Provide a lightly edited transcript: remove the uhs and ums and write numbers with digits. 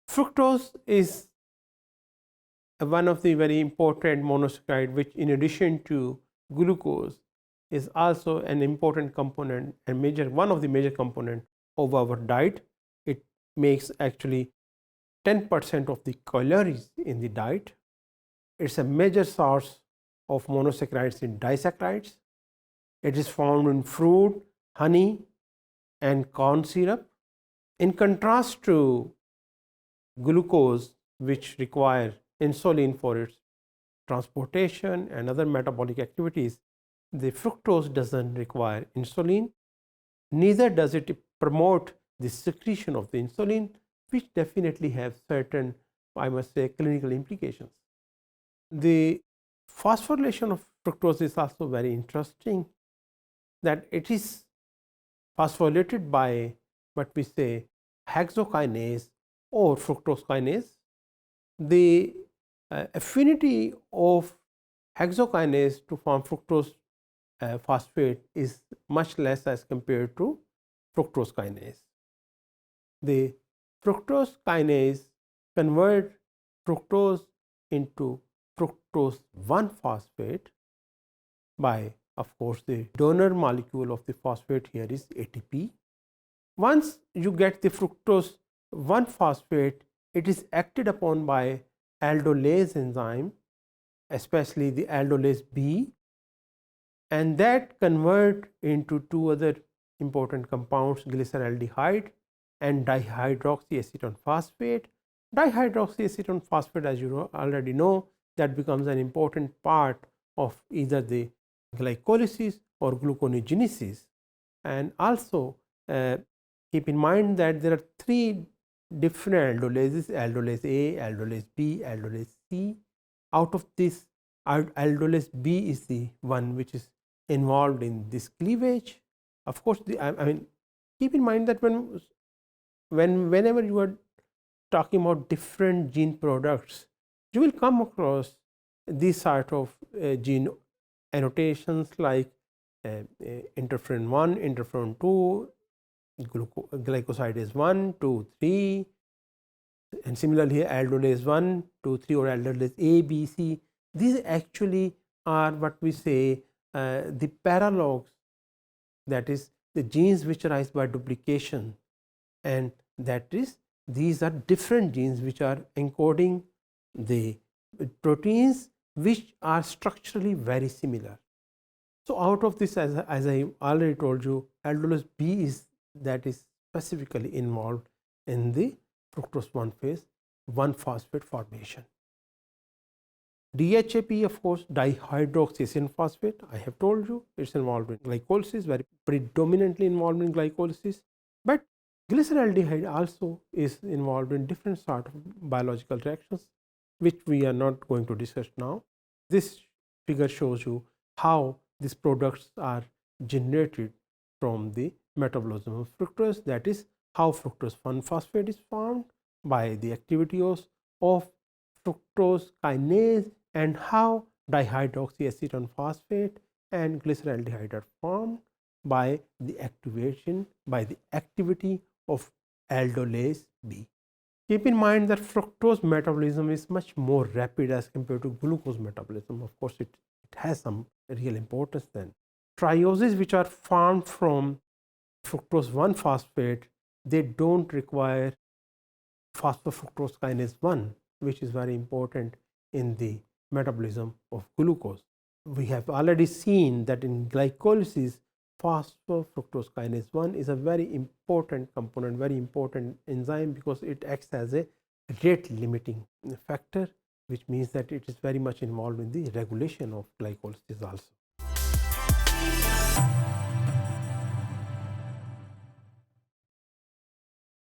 Fructose is one of the very important monosaccharide which, in addition to glucose, is also an important component and one of the major component of our diet. It makes actually 10% of the calories in the diet. It's a major source of monosaccharides and disaccharides. It is found in fruit, honey, and corn syrup. In contrast to glucose, which require insulin for its transportation and other metabolic activities, the fructose doesn't require insulin, neither does it promote the secretion of the insulin, which definitely have certain, I must say, clinical implications. The phosphorylation of fructose is also very interesting, that it is phosphorylated by what we say hexokinase or fructose kinase. The affinity of hexokinase to form fructose phosphate is much less as compared to fructose kinase. The fructose kinase convert fructose into fructose 1 phosphate by, of course, the donor molecule of the phosphate here is ATP. Once you get the fructose 1 phosphate, it is acted upon by aldolase enzyme, especially the aldolase B, and that convert into two other important compounds, glyceraldehyde and dihydroxyacetone phosphate. Dihydroxyacetone phosphate, as you already know, that becomes an important part of either the glycolysis or gluconeogenesis. And also keep in mind that there are three different aldolases: aldolase A, aldolase B, aldolase C. Out of this, aldolase B is the one which is involved in this cleavage. Of course, I mean, keep in mind that whenever you are talking about different gene products, you will come across these sort of gene annotations like interferon 1, interferon 2, glycosidase 1, 2, 3, and similarly aldolase 1, 2, 3 or aldolase A, B, C. These actually are what we say the paralogs, that is the genes which arise by duplication, and that is these are different genes which are encoding the proteins which are structurally very similar. So out of this, as I already told you, aldolase B is that is specifically involved in the fructose 1 phase 1 phosphate formation. DHAP, of course, dihydroxyacetone phosphate, I have told you it's involved in glycolysis, very predominantly involved in glycolysis, but glyceraldehyde also is involved in different sort of biological reactions which we are not going to discuss now. This figure shows you how these products are generated from the metabolism of fructose, that is how fructose 1 phosphate is formed by the activity of fructose kinase, and how dihydroxyacetone phosphate and glyceraldehyde are formed by the activity of aldolase B. Keep in mind that fructose metabolism is much more rapid as compared to glucose metabolism. Of course, it has some real importance then. Trioses which are formed from fructose 1 phosphate, they don't require phosphofructose kinase 1, which is very important in the metabolism of glucose. We have already seen that in glycolysis, phosphofructose kinase 1 is a very important component, very important enzyme, because it acts as a rate limiting factor, which means that it is very much involved in the regulation of glycolysis also.